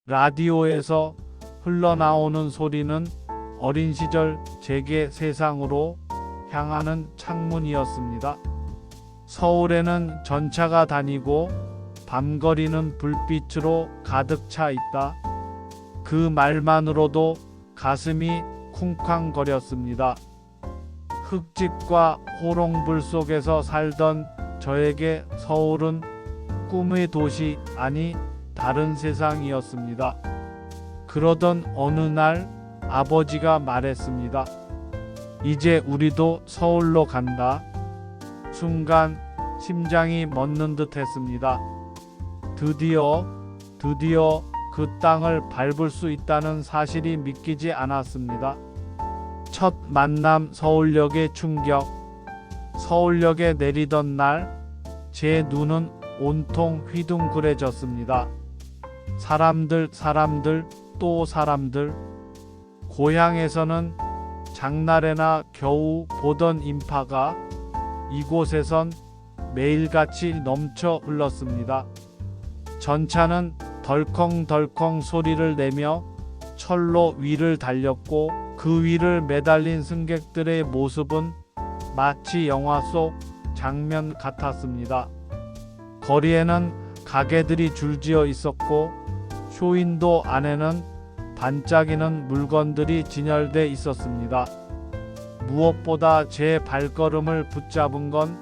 라디오에서 흘러나오는 소리는 어린 시절 제게 세상으로 향하는 창문이었습니다. 서울에는 전차가 다니고 밤거리는 불빛으로 가득 차 있다. 그 말만으로도 가슴이 쿵쾅거렸습니다. 흙집과 호롱불 속에서 살던 저에게 서울은 꿈의 도시 아니 다른 세상이었습니다. 그러던 어느 날 아버지가 말했습니다. 이제 우리도 서울로 간다. 순간 심장이 멎는 듯 했습니다. 드디어 그 땅을 밟을 수 있다는 사실이 믿기지 않았습니다. 첫 만남 서울역의 충격. 서울역에 내리던 날 제 눈은 온통 휘둥그레졌습니다. 사람들 또 사람들. 고향에서는 장날에나 겨우 보던 인파가 이곳에선 매일같이 넘쳐 흘렀습니다. 전차는 덜컹덜컹 소리를 내며 철로 위를 달렸고 그 위를 매달린 승객들의 모습은 마치 영화 속 장면 같았습니다. 거리에는 가게들이 줄지어 있었고 쇼윈도 안에는 반짝이는 물건들이 진열돼 있었습니다. 무엇보다 제 발걸음을 붙잡은 건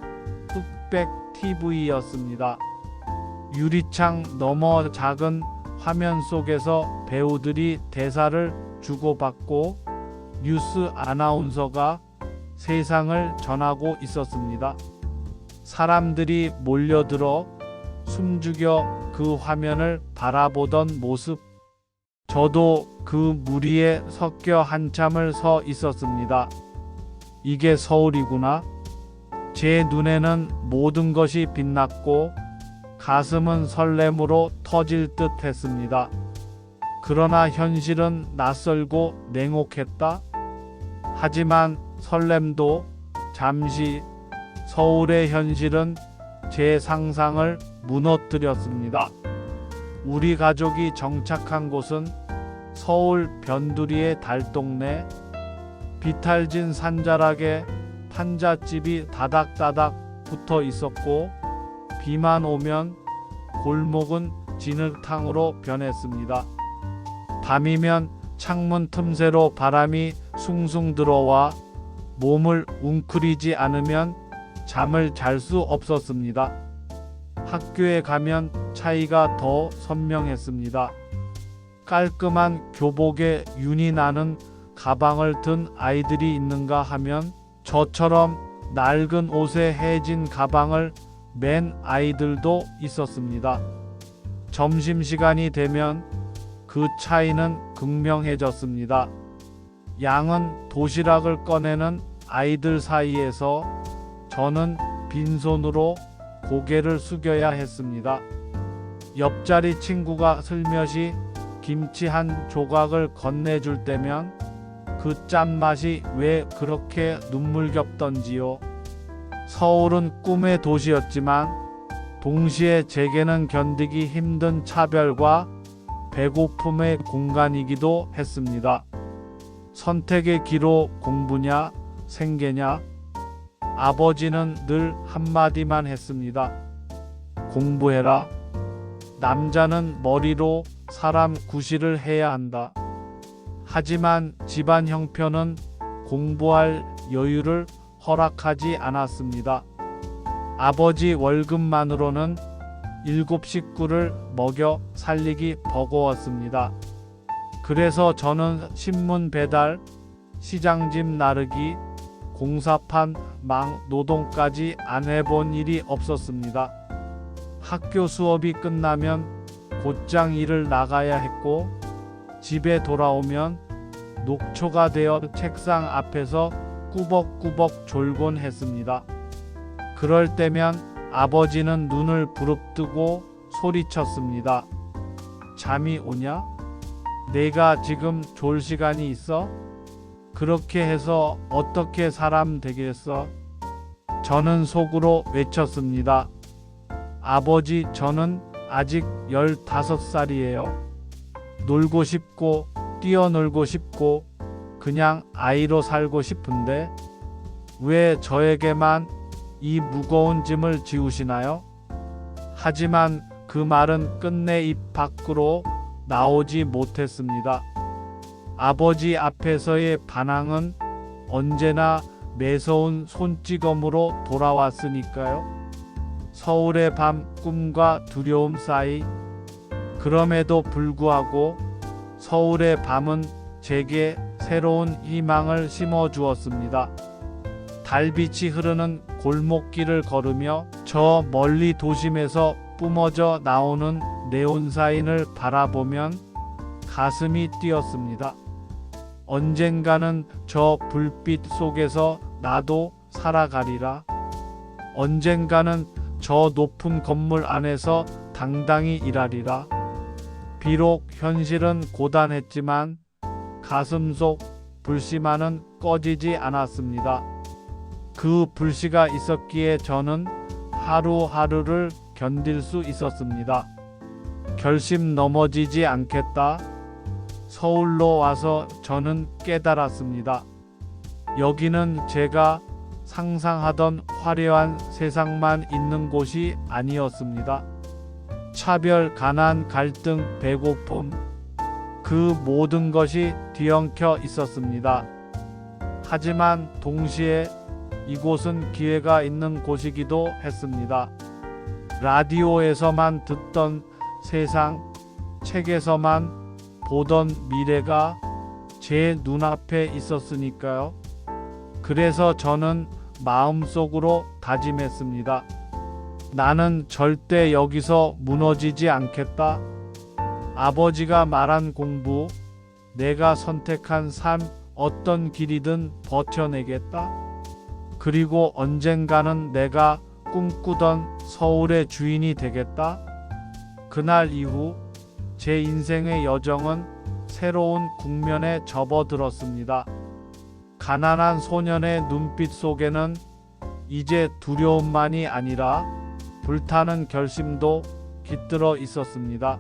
흑백 TV였습니다. 유리창 너머 작은 화면 속에서 배우들이 대사를 주고받고 뉴스 아나운서가 세상을 전하고 있었습니다. 사람들이 몰려들어 숨죽여 그 화면을 바라보던 모습. 저도 그 무리에 섞여 한참을 서 있었습니다. 이게 서울이구나. 제 눈에는 모든 것이 빛났고 가슴은 설렘으로 터질 듯 했습니다. 그러나 현실은 낯설고 냉혹했다. 하지만 설렘도 잠시, 서울의 현실은 제 상상을 무너뜨렸습니다. 우리 가족이 정착한 곳은 서울 변두리의 달동네. 비탈진 산자락에 판잣집이 다닥다닥 붙어 있었고 비만 오면 골목은 진흙탕으로 변했습니다. 밤이면 창문 틈새로 바람이 숭숭 들어와 몸을 웅크리지 않으면 잠을 잘 수 없었습니다. 학교에 가면 차이가 더 선명했습니다. 깔끔한 교복에 윤이 나는 가방을 든 아이들이 있는가 하면 저처럼 낡은 옷에 해진 가방을 맨 아이들도 있었습니다. 점심시간이 되면 그 차이는 극명해졌습니다. 양은 도시락을 꺼내는 아이들 사이에서 저는 빈손으로 고개를 숙여야 했습니다. 옆자리 친구가 슬며시 김치 한 조각을 건네줄 때면 그 짠맛이 왜 그렇게 눈물겹던지요. 서울은 꿈의 도시였지만 동시에 제게는 견디기 힘든 차별과 배고픔의 공간이기도 했습니다. 선택의 기로 공부냐 생계냐. 아버지는 늘 한마디만 했습니다. 공부해라. 남자는 머리로 사람 구실을 해야 한다. 하지만 집안 형편은 공부할 여유를 허락하지 않았습니다. 아버지 월급만으로는 7 식구를 먹여 살리기 버거웠습니다. 그래서 저는 신문 배달, 시장짐 나르기, 공사판 망 노동까지 안 해본 일이 없었습니다. 학교 수업이 끝나면 곧장 일을 나가야 했고 집에 돌아오면 녹초가 되어 책상 앞에서 꾸벅꾸벅 졸곤 했습니다. 그럴 때면 아버지는 눈을 부릅뜨고 소리쳤습니다. 잠이 오냐? 내가 지금 졸 시간이 있어? 그렇게 해서 어떻게 사람 되겠어? 저는 속으로 외쳤습니다. 아버지, 저는 아직 15살이에요. 놀고 싶고 뛰어놀고 싶고 그냥 아이로 살고 싶은데 왜 저에게만 이 무거운 짐을 지우시나요? 하지만 그 말은 끝내 입 밖으로 나오지 못했습니다. 아버지 앞에서의 반항은 언제나 매서운 손찌검으로 돌아왔으니까요. 서울의 밤 꿈과 두려움 사이, 그럼에도 불구하고 서울의 밤은 제게 새로운 희망을 심어주었습니다. 달빛이 흐르는 골목길을 걸으며 저 멀리 도심에서 뿜어져 나오는 네온사인을 바라보면 가슴이 뛰었습니다. 언젠가는 저 불빛 속에서 나도 살아가리라. 언젠가는 저 높은 건물 안에서 당당히 일하리라. 비록 현실은 고단했지만 가슴속 불씨만은 꺼지지 않았습니다. 그 불씨가 있었기에 저는 하루하루를 견딜 수 있었습니다. 결심 넘어지지 않겠다. 서울로 와서 저는 깨달았습니다. 여기는 제가 상상하던 화려한 세상만 있는 곳이 아니었습니다. 차별, 가난, 갈등, 배고픔, 그 모든 것이 뒤엉켜 있었습니다. 하지만 동시에 이곳은 기회가 있는 곳이기도 했습니다. 라디오에서만 듣던 세상, 책에서만 보던 미래가 제 눈앞에 있었으니까요. 그래서 저는 마음속으로 다짐했습니다. 나는 절대 여기서 무너지지 않겠다. 아버지가 말한 공부, 내가 선택한 삶, 어떤 길이든 버텨내겠다. 그리고 언젠가는 내가 꿈꾸던 서울의 주인이 되겠다. 그날 이후 제 인생의 여정은 새로운 국면에 접어들었습니다. 가난한 소년의 눈빛 속에는 이제 두려움만이 아니라 불타는 결심도 깃들어 있었습니다.